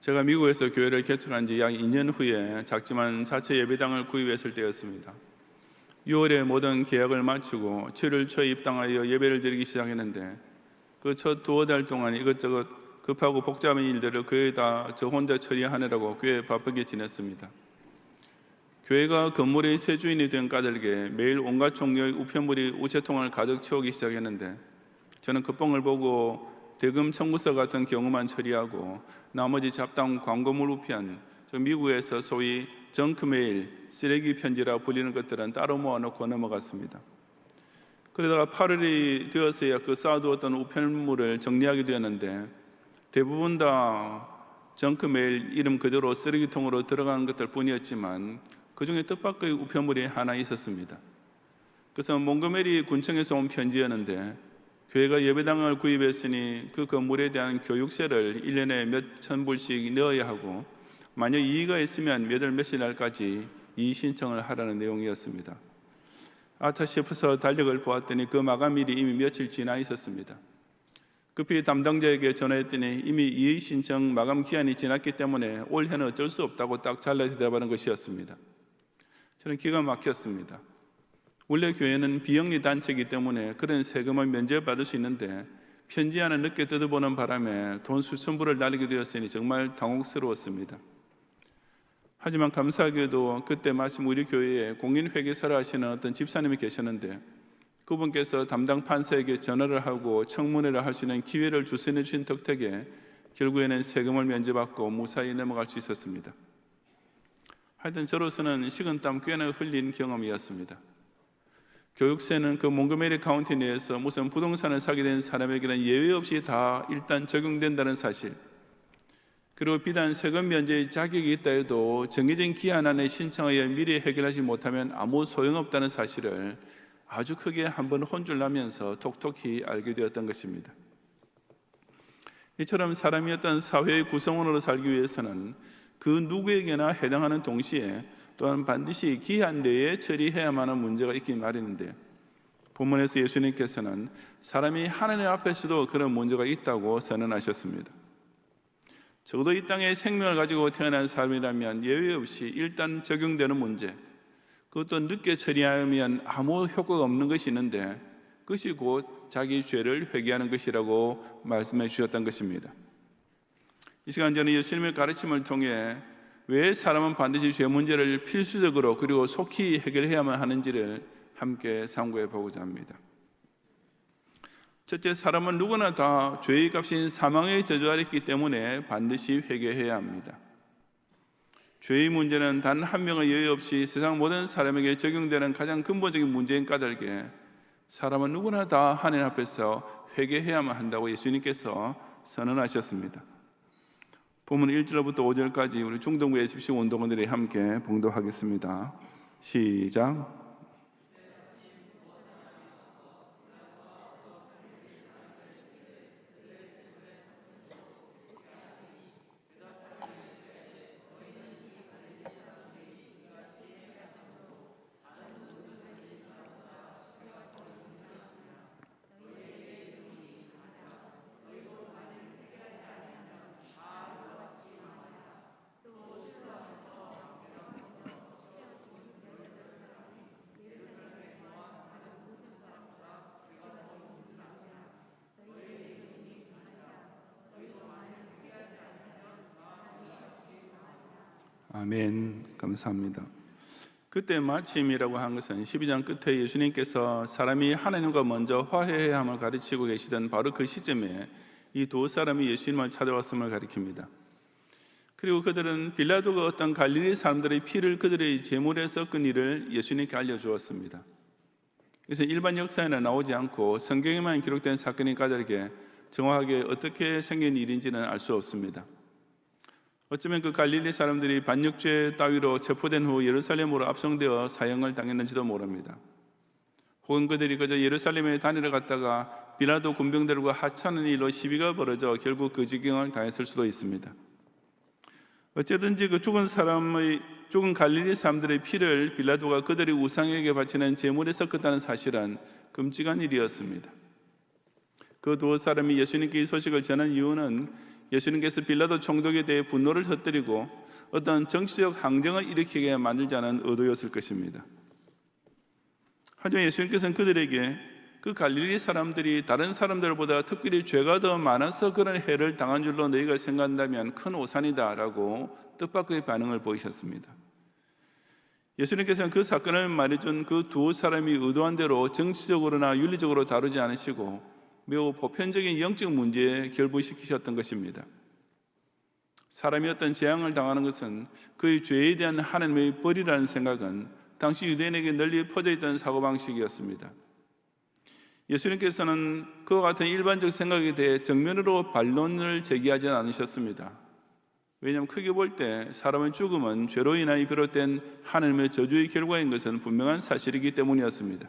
제가 미국에서 교회를 개척한 지 약 2년 후에 작지만 자체 예배당을 구입했을 때였습니다. 6월에 모든 계약을 마치고 7월 초에 입당하여 예배를 드리기 시작했는데 그 첫 두어 달 동안 이것저것 급하고 복잡한 일들을 거의 다 저 혼자 처리하느라고 꽤 바쁘게 지냈습니다. 교회가 건물의 새 주인이 된 까닭에 매일 온갖 종류의 우편물이 우체통을 가득 채우기 시작했는데 저는 그 뻥을 보고 대금 청구서 같은 경우만 처리하고 나머지 잡다한 광고물 우편, 미국에서 소위 정크메일, 쓰레기 편지라 불리는 것들은 따로 모아놓고 넘어갔습니다. 그러다가 8월이 되었어야 그 쌓아두었던 우편물을 정리하게 되었는데 대부분 다 정크메일 이름 그대로 쓰레기통으로 들어간 것들 뿐이었지만 그 중에 뜻밖의 우편물이 하나 있었습니다. 그래서 몽고메리 군청에서 온 편지였는데 교회가 예배당을 구입했으니 그 건물에 대한 교육세를 1년에 몇천 불씩 넣어야 하고 만약 이의가 있으면 몇 월 며칠 날까지 이의 신청을 하라는 내용이었습니다. 아차 싶어서 달력을 보았더니 그 마감일이 이미 며칠 지나 있었습니다. 급히 담당자에게 전화했더니 이미 이의 신청 마감 기한이 지났기 때문에 올해는 어쩔 수 없다고 딱 잘라 대답하는 것이었습니다. 저는 기가 막혔습니다. 원래 교회는 비영리 단체이기 때문에 그런 세금을 면제받을 수 있는데 편지 하나 늦게 뜯어보는 바람에 돈 수천 불을 날리게 되었으니 정말 당혹스러웠습니다. 하지만 감사하게도 그때 마침 우리 교회에 공인회계사를 하시는 어떤 집사님이 계셨는데 그분께서 담당 판사에게 전화를 하고 청문회를 할 수 있는 기회를 주선해 주신 덕택에 결국에는 세금을 면제받고 무사히 넘어갈 수 있었습니다. 하여튼 저로서는 식은땀 꽤나 흘린 경험이었습니다. 교육세는 그 몽고메리 카운티 내에서 무슨 부동산을 사게 된 사람에게는 예외 없이 다 일단 적용된다는 사실, 그리고 비단 세금 면제의 자격이 있다 해도 정해진 기한 안에 신청하여 미리 해결하지 못하면 아무 소용없다는 사실을 아주 크게 한번 혼쭐 나면서 톡톡히 알게 되었던 것입니다. 이처럼 사람이 어떤 사회의 구성원으로 살기 위해서는 그 누구에게나 해당하는 동시에 또한 반드시 기한 내에 처리해야만 하는 문제가 있기 마련인데 본문에서 예수님께서는 사람이 하나님 앞에서도 그런 문제가 있다고 선언하셨습니다. 적어도 이 땅에 생명을 가지고 태어난 사람이라면 예외 없이 일단 적용되는 문제, 그것도 늦게 처리하면 아무 효과가 없는 것이 있는데 그것이 곧 자기 죄를 회개하는 것이라고 말씀해 주셨던 것입니다. 이 시간 저는 예수님의 가르침을 통해 왜 사람은 반드시 죄 문제를 필수적으로 그리고 속히 해결해야만 하는지를 함께 상고해 보고자 합니다. 첫째, 사람은 누구나 다 죄의 값인 사망의 저주 아래 있기 때문에 반드시 회개해야 합니다. 죄의 문제는 단 한 명의 예외 없이 세상 모든 사람에게 적용되는 가장 근본적인 문제인 까닭에 사람은 누구나 다 하나님 앞에서 회개해야만 한다고 예수님께서 선언하셨습니다. 본문 1절부터 5절까지 우리 중동부 SBC 운동원들이 함께 봉독하겠습니다. 시작. 아멘. 감사합니다. 그때 마침이라고 한 것은 12장 끝에 예수님께서 사람이 하나님과 먼저 화해해야 함을 가르치고 계시던 바로 그 시점에 이 두 사람이 예수님을 찾아왔음을 가리킵니다. 그리고 그들은 빌라도가 어떤 갈릴리 사람들의 피를 그들의 제물에 섞은 일을 예수님께 알려주었습니다. 그래서 일반 역사에는 나오지 않고 성경에만 기록된 사건인 까닭에 정확하게 어떻게 생긴 일인지는 알 수 없습니다. 어쩌면 그 갈릴리 사람들이 반역죄 따위로 체포된 후 예루살렘으로 압송되어 사형을 당했는지도 모릅니다. 혹은 그들이 그저 예루살렘에 다니러 갔다가 빌라도 군병들과 하찮은 일로 시비가 벌어져 결국 그 지경을 당했을 수도 있습니다. 어쨌든지 그 죽은 갈릴리 사람들의 피를 빌라도가 그들의 우상에게 바치는 제물에 섞었다는 사실은 끔찍한 일이었습니다. 그 두 사람이 예수님께 이 소식을 전한 이유는 예수님께서 빌라도 총독에 대해 분노를 터뜨리고 어떤 정치적 항쟁을 일으키게 만들자는 의도였을 것입니다. 하지만 예수님께서는 그들에게 그 갈릴리 사람들이 다른 사람들보다 특별히 죄가 더 많아서 그런 해를 당한 줄로 너희가 생각한다면 큰 오산이다 라고 뜻밖의 반응을 보이셨습니다. 예수님께서는 그 사건을 말해준 그 두 사람이 의도한 대로 정치적으로나 윤리적으로 다루지 않으시고 매우 보편적인 영적 문제에 결부시키셨던 것입니다. 사람이 어떤 재앙을 당하는 것은 그의 죄에 대한 하나님의 벌이라는 생각은 당시 유대인에게 널리 퍼져 있던 사고방식이었습니다. 예수님께서는 그와 같은 일반적 생각에 대해 정면으로 반론을 제기하지 않으셨습니다. 왜냐하면 크게 볼 때 사람의 죽음은 죄로 인하여 비롯된 하나님의 저주의 결과인 것은 분명한 사실이기 때문이었습니다.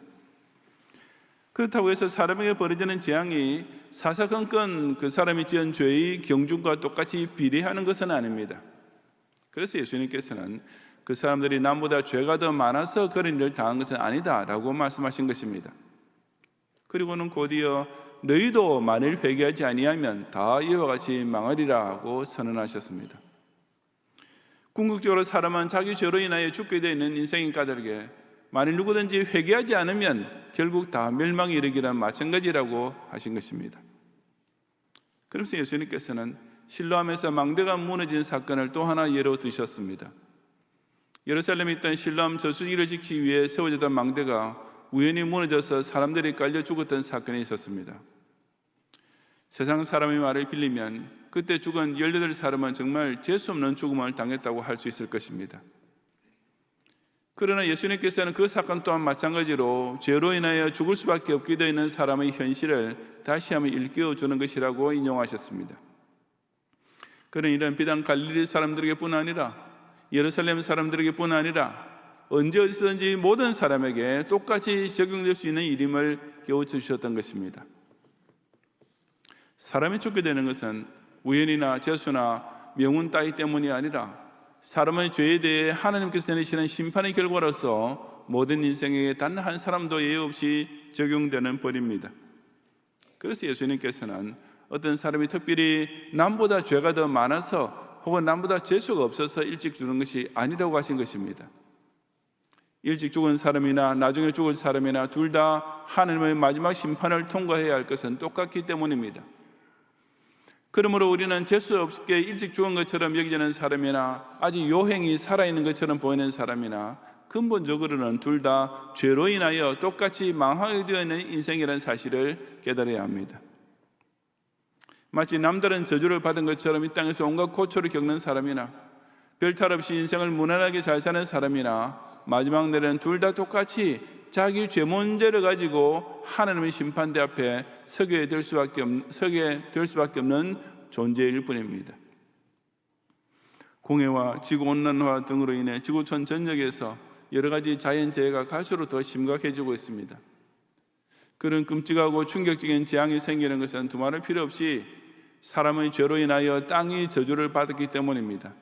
그렇다고 해서 사람에게 벌어지는 재앙이 사사건건 그 사람이 지은 죄의 경중과 똑같이 비례하는 것은 아닙니다. 그래서 예수님께서는 그 사람들이 남보다 죄가 더 많아서 그런 일을 당한 것은 아니다라고 말씀하신 것입니다. 그리고는 곧이어 너희도 만일 회개하지 아니하면 다 이와 같이 망하리라고 선언하셨습니다. 궁극적으로 사람은 자기 죄로 인하여 죽게 되어 있는 인생인 까닭에 만일 누구든지 회개하지 않으면 결국 다 멸망에 이르기란 마찬가지라고 하신 것입니다. 그래서 예수님께서는 실로암에서 망대가 무너진 사건을 또 하나 예로 드셨습니다. 예루살렘에 있던 실로암 저수지를 지키기 위해 세워졌던 망대가 우연히 무너져서 사람들이 깔려 죽었던 사건이 있었습니다. 세상 사람의 말을 빌리면 그때 죽은 18사람은 정말 재수 없는 죽음을 당했다고 할 수 있을 것입니다. 그러나 예수님께서는 그 사건 또한 마찬가지로 죄로 인하여 죽을 수밖에 없게 되어 있는 사람의 현실을 다시 한번 일깨워주는 것이라고 인용하셨습니다. 그는 이런 비단 갈릴리 사람들에게뿐 아니라 예루살렘 사람들에게뿐 아니라 언제 어디서든지 모든 사람에게 똑같이 적용될 수 있는 일임을 깨우쳐주셨던 것입니다. 사람이 죽게 되는 것은 우연이나 재수나 명운 따위 때문이 아니라 사람의 죄에 대해 하나님께서 내리시는 심판의 결과로서 모든 인생에게 단 한 사람도 예외 없이 적용되는 벌입니다. 그래서 예수님께서는 어떤 사람이 특별히 남보다 죄가 더 많아서 혹은 남보다 재수가 없어서 일찍 죽는 것이 아니라고 하신 것입니다. 일찍 죽은 사람이나 나중에 죽을 사람이나 둘 다 하나님의 마지막 심판을 통과해야 할 것은 똑같기 때문입니다. 그러므로 우리는 재수 없게 일찍 죽은 것처럼 여기는 사람이나 아직 요행이 살아있는 것처럼 보이는 사람이나 근본적으로는 둘 다 죄로 인하여 똑같이 망하게 되어 있는 인생이라는 사실을 깨달아야 합니다. 마치 남다른 저주를 받은 것처럼 이 땅에서 온갖 고초를 겪는 사람이나 별탈 없이 인생을 무난하게 잘 사는 사람이나 마지막 날에는 둘 다 똑같이 자기 죄 문제를 가지고 하나님의 심판대 앞에 서게 될 수밖에 없는 존재일 뿐입니다. 공해와 지구온난화 등으로 인해 지구촌 전역에서 여러 가지 자연재해가 갈수록 더 심각해지고 있습니다. 그런 끔찍하고 충격적인 재앙이 생기는 것은 두말할 필요 없이 사람의 죄로 인하여 땅이 저주를 받았기 때문입니다.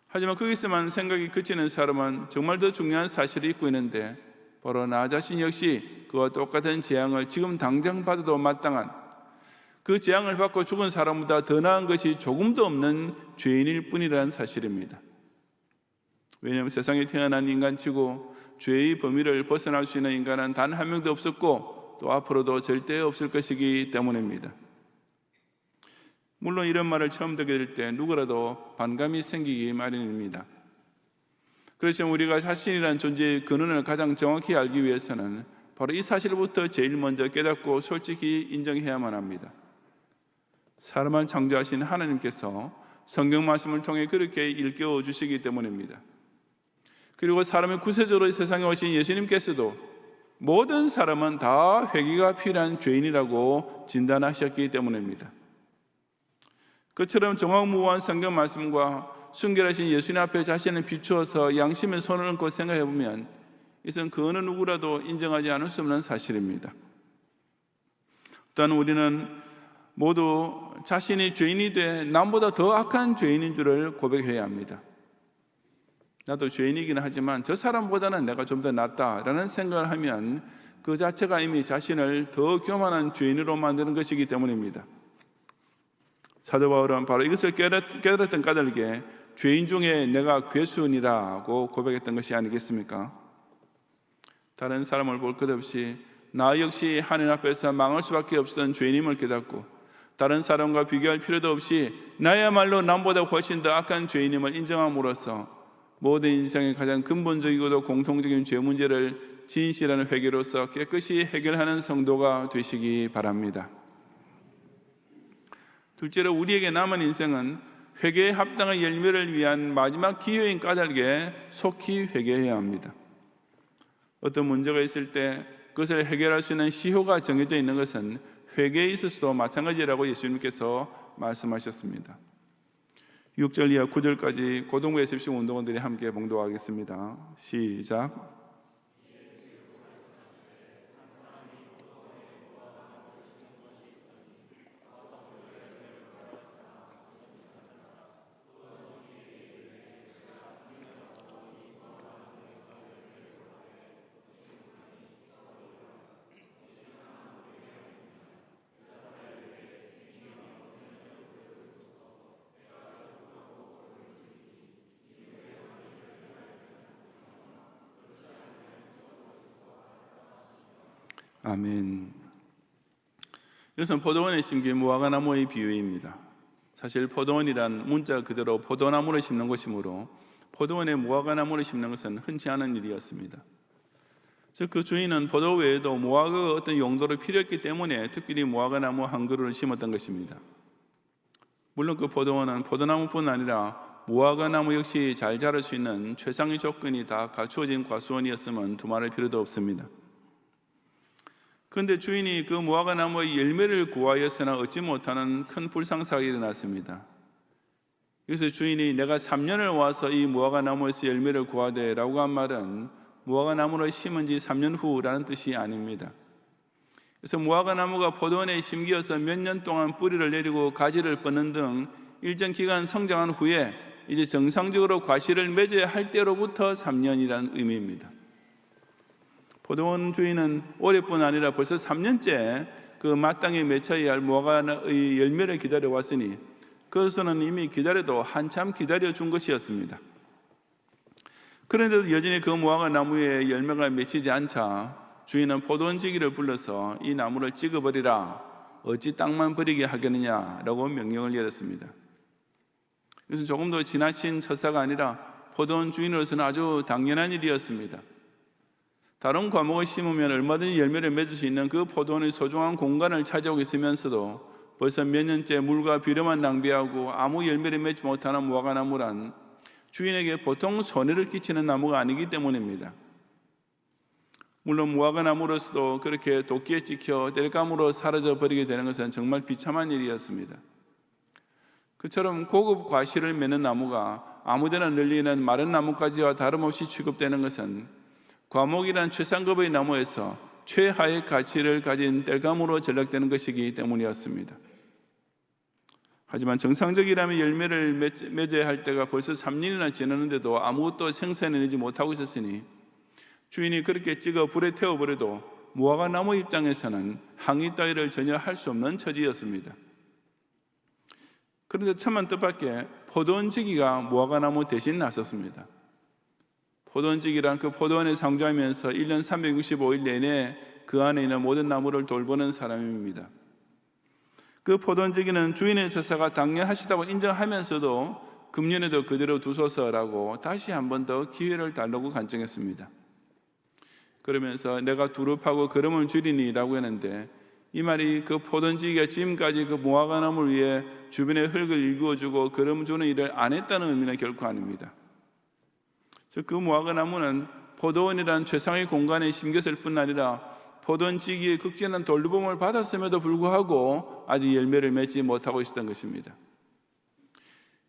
하지만 거기서만 생각이 그치는 사람은 정말 더 중요한 사실을 잊고 있는데 바로 나 자신 역시 그와 똑같은 재앙을 지금 당장 받아도 마땅한 그 재앙을 받고 죽은 사람보다 더 나은 것이 조금도 없는 죄인일 뿐이라는 사실입니다. 왜냐하면 세상에 태어난 인간치고 죄의 범위를 벗어날 수 있는 인간은 단 한 명도 없었고 또 앞으로도 절대 없을 것이기 때문입니다. 물론 이런 말을 처음 듣게 될 때 누구라도 반감이 생기기 마련입니다. 그렇지만 우리가 자신이라는 존재의 근원을 가장 정확히 알기 위해서는 바로 이 사실부터 제일 먼저 깨닫고 솔직히 인정해야만 합니다. 사람을 창조하신 하나님께서 성경 말씀을 통해 그렇게 일깨워 주시기 때문입니다. 그리고 사람의 구세주로 세상에 오신 예수님께서도 모든 사람은 다 회개가 필요한 죄인이라고 진단하셨기 때문입니다. 그처럼 정확무한 성경 말씀과 순결하신 예수님 앞에 자신을 비추어서 양심의 손을 얹고 생각해 보면 이것은 그 어느 누구라도 인정하지 않을 수 없는 사실입니다. 또한 우리는 모두 자신이 죄인이 돼 남보다 더 악한 죄인인 줄을 고백해야 합니다. 나도 죄인이긴 하지만 저 사람보다는 내가 좀 더 낫다라는 생각을 하면 그 자체가 이미 자신을 더 교만한 죄인으로 만드는 것이기 때문입니다. 사도 바울은 바로 이것을 깨달았던 까닭에 죄인 중에 내가 괴수니라고 고백했던 것이 아니겠습니까? 다른 사람을 볼 것 없이 나 역시 하나님 앞에서 망할 수밖에 없었던 죄인임을 깨닫고 다른 사람과 비교할 필요도 없이 나야말로 남보다 훨씬 더 악한 죄인임을 인정함으로써 모든 인생의 가장 근본적이고도 공통적인 죄 문제를 진실한 회개로서 깨끗이 해결하는 성도가 되시기 바랍니다. 둘째로 우리에게 남은 인생은 회개에 합당한 열매를 위한 마지막 기회인 까닭에 속히 회개해야 합니다. 어떤 문제가 있을 때 그것을 해결할 수 있는 시효가 정해져 있는 것은 회개에 있어서도 마찬가지라고 예수님께서 말씀하셨습니다. 6절 이하 9절까지 고등부 예습식 운동원들이 함께 봉독하겠습니다. 시작. 아멘. 이것은 포도원에 심긴 무화과나무의 비유입니다. 사실 포도원이란 문자 그대로 포도나무를 심는 것이므로 포도원에 무화과나무를 심는 것은 흔치 않은 일이었습니다. 즉 그 주인은 포도 외에도 무화과가 어떤 용도로 필요했기 때문에 특별히 무화과나무 한 그루를 심었던 것입니다. 물론 그 포도원은 포도나무뿐 아니라 무화과나무 역시 잘 자랄 수 있는 최상의 조건이 다 갖추어진 과수원이었으면 두말할 필요도 없습니다. 그런데 주인이 그 무화과나무의 열매를 구하였으나 얻지 못하는 큰 불상사가 일어났습니다. 그래서 주인이 내가 3년을 와서 이 무화과나무에서 열매를 구하되 라고 한 말은 무화과나무를 심은 지 3년 후라는 뜻이 아닙니다. 그래서 무화과나무가 포도원에 심기어서 몇 년 동안 뿌리를 내리고 가지를 뻗는 등 일정 기간 성장한 후에 이제 정상적으로 과실을 맺어야 할 때로부터 3년이라는 의미입니다. 포도원 주인은 올해뿐 아니라 벌써 3년째 그 마땅히 맺혀야 할 무화과의 열매를 기다려 왔으니 그것은 이미 기다려도 한참 기다려준 것이었습니다. 그런데도 여전히 그 무화과 나무에 열매가 맺히지 않자 주인은 포도원지기를 불러서 이 나무를 찍어버리라, 어찌 땅만 버리게 하겠느냐라고 명령을 내렸습니다. 그래서 조금 더 지나친 처사가 아니라 포도원 주인으로서는 아주 당연한 일이었습니다. 다른 과목을 심으면 얼마든지 열매를 맺을 수 있는 그 포도원의 소중한 공간을 차지하고 있으면서도 벌써 몇 년째 물과 비료만 낭비하고 아무 열매를 맺지 못하는 무화과나무란 주인에게 보통 손해를 끼치는 나무가 아니기 때문입니다. 물론 무화과나무로서도 그렇게 도끼에 찍혀 땔감으로 사라져 버리게 되는 것은 정말 비참한 일이었습니다. 그처럼 고급 과실을 맺는 나무가 아무데나 널리는 마른 나무까지와 다름없이 취급되는 것은 과목이란 최상급의 나무에서 최하의 가치를 가진 땔감으로 전락되는 것이기 때문이었습니다. 하지만 정상적이라면 열매를 맺어야 할 때가 벌써 3년이나 지났는데도 아무것도 생산해내지 못하고 있었으니 주인이 그렇게 찍어 불에 태워버려도 무화과나무 입장에서는 항의 따위를 전혀 할 수 없는 처지였습니다. 그런데 천만 뜻밖의 포도원지기가 무화과나무 대신 나섰습니다. 포도원지기란 그 포도원에 상주하면서 1년 365일 내내 그 안에 있는 모든 나무를 돌보는 사람입니다. 그 포도원지기는 주인의 처사가 당연하시다고 인정하면서도 금년에도 그대로 두소서라고 다시 한 번 더 기회를 달라고 간청했습니다. 그러면서 내가 두릅하고 걸음을 줄이니 라고 했는데 이 말이 그 포도원지기가 지금까지 그 무화과나무를 위해 주변의 흙을 일구어주고 걸음 주는 일을 안 했다는 의미는 결코 아닙니다. 그 무화과나무는 포도원이란 최상의 공간에 심겼을 뿐 아니라 포도원지기의 극진한 돌봄을 받았음에도 불구하고 아직 열매를 맺지 못하고 있었던 것입니다.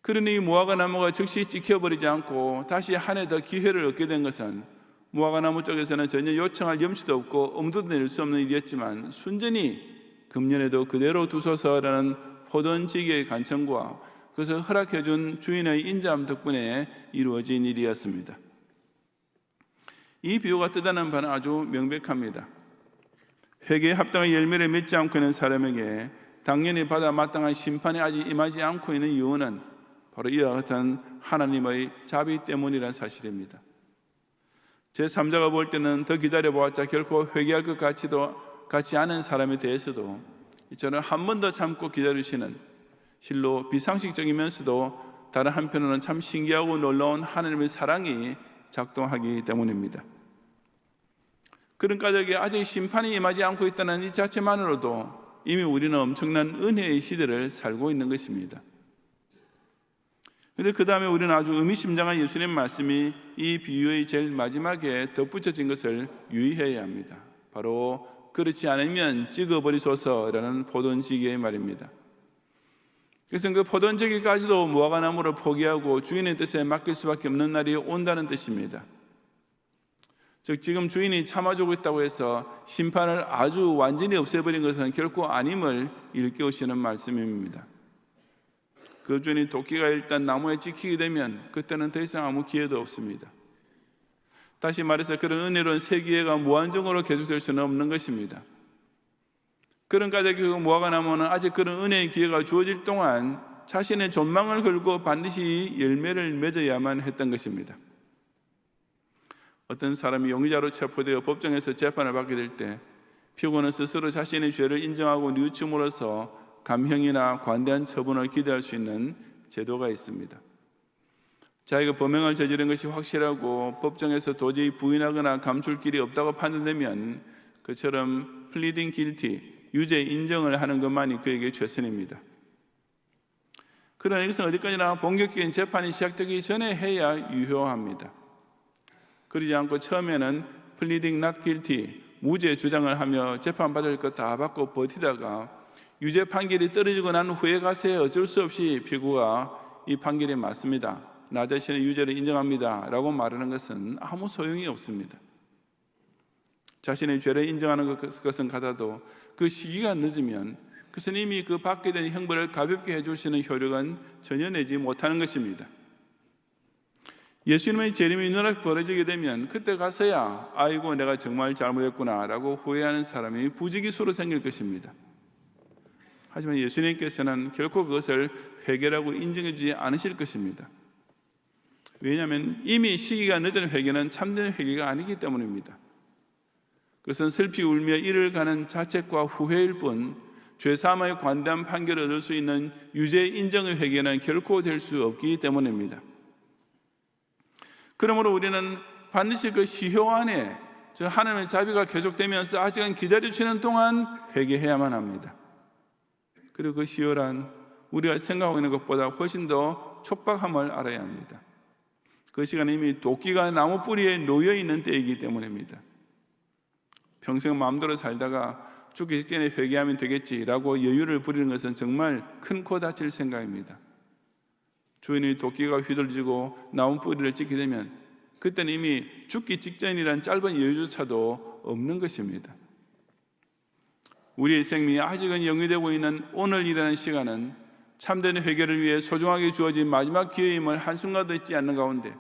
그러니 무화과나무가 즉시 찍혀버리지 않고 다시 한 해 더 기회를 얻게 된 것은 무화과나무 쪽에서는 전혀 요청할 염치도 없고 엄두도 낼 수 없는 일이었지만 순전히 금년에도 그대로 두소서라는 포도원지기의 간청과 그것을 허락해준 주인의 인자함 덕분에 이루어진 일이었습니다. 이 비유가 뜻하는 바는 아주 명백합니다. 회개에 합당한 열매를 맺지 않고 있는 사람에게 당연히 받아 마땅한 심판이 아직 임하지 않고 있는 이유는 바로 이와 같은 하나님의 자비 때문이라는 사실입니다. 제3자가 볼 때는 더 기다려보았자 결코 회개할 것 같지 않은 사람에 대해서도 이처럼 한 번 더 참고 기다리시는 실로 비상식적이면서도 다른 한편으로는 참 신기하고 놀라운 하나님의 사랑이 작동하기 때문입니다. 그런 까닭에 아직 심판이 임하지 않고 있다는 이 자체만으로도 이미 우리는 엄청난 은혜의 시대를 살고 있는 것입니다. 그런데 그 다음에 우리는 아주 의미심장한 예수님의 말씀이 이 비유의 제일 마지막에 덧붙여진 것을 유의해야 합니다. 바로 그렇지 않으면 찍어버리소서라는 포도원지기의 말입니다. 그래서 그 포도원지기까지도 무화과나무를 포기하고 주인의 뜻에 맡길 수밖에 없는 날이 온다는 뜻입니다. 즉 지금 주인이 참아주고 있다고 해서 심판을 아주 완전히 없애버린 것은 결코 아님을 일깨우시는 말씀입니다. 그 주인이 도끼가 일단 나무에 찍히게 되면 그때는 더 이상 아무 기회도 없습니다. 다시 말해서 그런 은혜로운 새 기회가 무한정으로 계속될 수는 없는 것입니다. 그런 까닭에 그 무화과나무는 아직 그런 은혜의 기회가 주어질 동안 자신의 존망을 걸고 반드시 열매를 맺어야만 했던 것입니다. 어떤 사람이 용의자로 체포되어 법정에서 재판을 받게 될 때 피고는 스스로 자신의 죄를 인정하고 뉘우침으로써 감형이나 관대한 처분을 기대할 수 있는 제도가 있습니다. 자기가 범행을 저지른 것이 확실하고 법정에서 도저히 부인하거나 감출 길이 없다고 판단되면 그처럼 pleading guilty, 유죄 인정을 하는 것만이 그에게 최선입니다. 그러나 이것은 어디까지나 본격적인 재판이 시작되기 전에 해야 유효합니다. 그러지 않고 처음에는 pleading not guilty, 무죄 주장을 하며 재판받을 것 다 받고 버티다가 유죄 판결이 떨어지고 난 후에 가서 어쩔 수 없이 피고가 이 판결이 맞습니다, 나 자신의 유죄를 인정합니다 라고 말하는 것은 아무 소용이 없습니다. 자신의 죄를 인정하는 것은 같아도 그 시기가 늦으면 그것은 이미 그 받게 된 형벌을 가볍게 해주시는 효력은 전혀 내지 못하는 것입니다. 예수님의 재림이 눈앞에 벌어지게 되면 그때 가서야 아이고 내가 정말 잘못했구나 라고 후회하는 사람이 부지기수로 생길 것입니다. 하지만 예수님께서는 결코 그것을 회개라고 인정해 주지 않으실 것입니다. 왜냐하면 이미 시기가 늦은 회개는 참된 회개가 아니기 때문입니다. 그것은 슬피 울며 이를 가는 자책과 후회일 뿐 죄사함의 관대한 판결을 얻을 수 있는 유죄 인정의 회개는 결코 될 수 없기 때문입니다. 그러므로 우리는 반드시 그 시효 안에 하나님의 자비가 계속되면서 아직은 기다려주시는 동안 회개해야만 합니다. 그리고 그 시효란 우리가 생각하고 있는 것보다 훨씬 더 촉박함을 알아야 합니다. 그 시간은 이미 도끼가 나무 뿌리에 놓여 있는 때이기 때문입니다. 평생 마음대로 살다가 죽기 직전에 회개하면 되겠지라고 여유를 부리는 것은 정말 큰 코 다칠 생각입니다. 주인이 도끼가 휘둘지고 나무 뿌리를 찍게 되면 그때는 이미 죽기 직전이란 짧은 여유조차도 없는 것입니다. 우리의 생명이 아직은 영위되고 있는 오늘이라는 시간은 참된 회개를 위해 소중하게 주어진 마지막 기회임을 한순간도 잊지 않는 가운데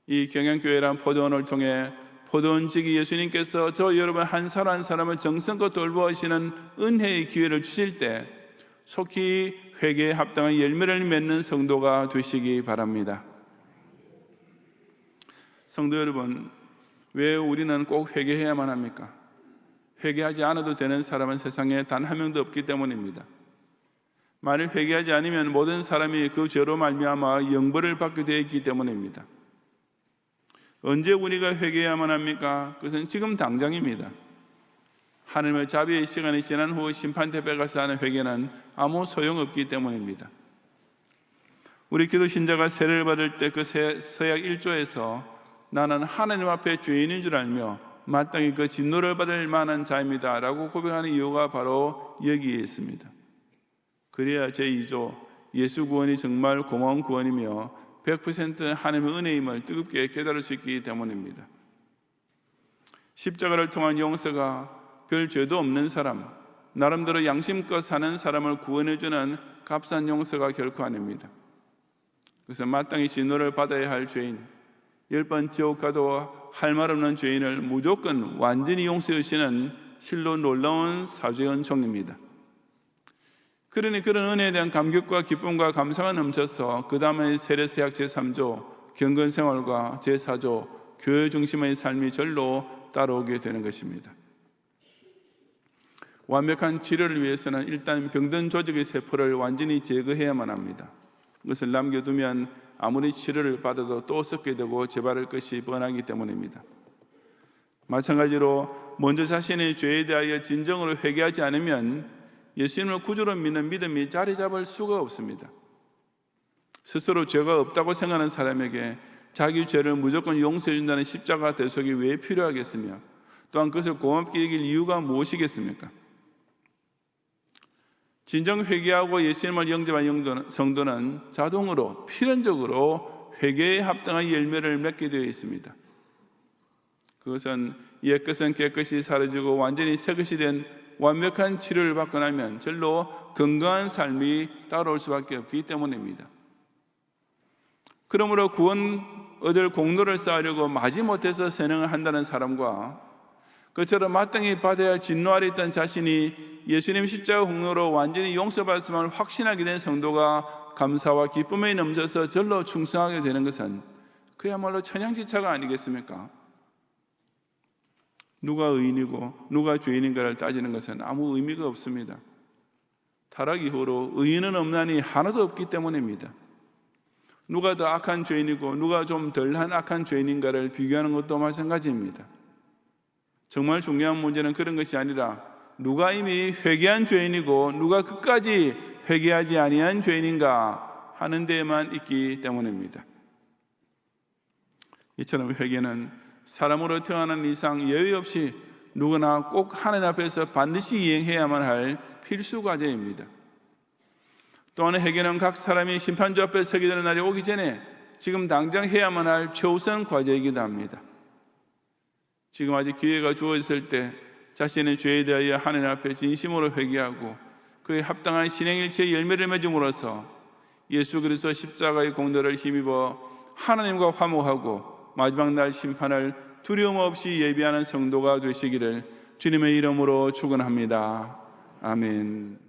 이 경양교회란 포도원을 통해 포도원지기 예수님께서 저 여러분 한 사람 한 사람을 정성껏 돌보시는 은혜의 기회를 주실 때 속히 회개에 합당한 열매를 맺는 성도가 되시기 바랍니다. 성도 여러분, 왜 우리는 꼭 회개해야만 합니까? 회개하지 않아도 되는 사람은 세상에 단 한 명도 없기 때문입니다. 만일 회개하지 않으면 모든 사람이 그 죄로 말미암아 영벌을 받게 되어 있기 때문입니다. 언제 우리가 회개해야만 합니까? 그것은 지금 당장입니다. 하나님의 자비의 시간이 지난 후 심판대에 가서 하는 회개는 아무 소용없기 때문입니다. 우리 기도 신자가 세례를 받을 때 그 서약 1조에서 나는 하나님 앞에 죄인인 줄 알며 마땅히 그 진노를 받을 만한 자입니다 라고 고백하는 이유가 바로 여기에 있습니다. 그래야 제2조 예수 구원이 정말 고마운 구원이며 100% 하나님의 은혜임을 뜨겁게 깨달을 수 있기 때문입니다. 십자가를 통한 용서가 별 죄도 없는 사람, 나름대로 양심껏 사는 사람을 구원해주는 값싼 용서가 결코 아닙니다. 그래서 마땅히 진노를 받아야 할 죄인, 10번 지옥 가도 할 말 없는 죄인을 무조건 완전히 용서해 주시는 실로 놀라운 사죄의 은총입니다. 그러니 그런 은혜에 대한 감격과 기쁨과 감사가 넘쳐서 그 다음에 세례세약 제3조, 경건생활과 제4조, 교회 중심의 삶이 절로 따라오게 되는 것입니다. 완벽한 치료를 위해서는 일단 병든 조직의 세포를 완전히 제거해야만 합니다. 그것을 남겨두면 아무리 치료를 받아도 또 썩게 되고 재발할 것이 뻔하기 때문입니다. 마찬가지로 먼저 자신의 죄에 대하여 진정으로 회개하지 않으면 예수님을 구주로 믿는 믿음이 자리 잡을 수가 없습니다. 스스로 죄가 없다고 생각하는 사람에게 자기 죄를 무조건 용서해 준다는 십자가 대속이 왜 필요하겠으며 또한 그것을 고맙게 여길 이유가 무엇이겠습니까? 진정 회개하고 예수님을 영접한 성도는 자동으로 필연적으로 회개에 합당한 열매를 맺게 되어 있습니다. 그것은 옛것은 깨끗이 사라지고 완전히 새것이 된 완벽한 치료를 받고 나면 절로 건강한 삶이 따라올 수밖에 없기 때문입니다. 그러므로 구원 얻을 공로를 쌓으려고 마지못해서 선행을 한다는 사람과 그처럼 마땅히 받아야 할 진노 아래 있던 자신이 예수님 십자가 공로로 완전히 용서받았음을 확신하게 된 성도가 감사와 기쁨에 넘쳐서 절로 충성하게 되는 것은 그야말로 천양지차가 아니겠습니까? 누가 의인이고 누가 죄인인가를 따지는 것은 아무 의미가 없습니다. 타락 이후로 의인은 없나니 하나도 없기 때문입니다. 누가 더 악한 죄인이고 누가 좀 덜한 악한 죄인인가를 비교하는 것도 마찬가지입니다. 정말 중요한 문제는 그런 것이 아니라 누가 이미 회개한 죄인이고 누가 끝까지 회개하지 아니한 죄인인가 하는 데에만 있기 때문입니다. 이처럼 회개는 사람으로 태어난 이상 예외 없이 누구나 꼭 하나님 앞에서 반드시 이행해야만 할 필수 과제입니다. 또한 회개는 각 사람이 심판주 앞에 서게 되는 날이 오기 전에 지금 당장 해야만 할 최우선 과제이기도 합니다. 지금 아직 기회가 주어졌을 때 자신의 죄에 대하여 하나님 앞에 진심으로 회개하고 그에 합당한 신행일체의 열매를 맺음으로써 예수 그리스도 십자가의 공로를 힘입어 하나님과 화목하고 마지막 날 심판을 두려움 없이 예비하는 성도가 되시기를 주님의 이름으로 축원합니다. 아멘.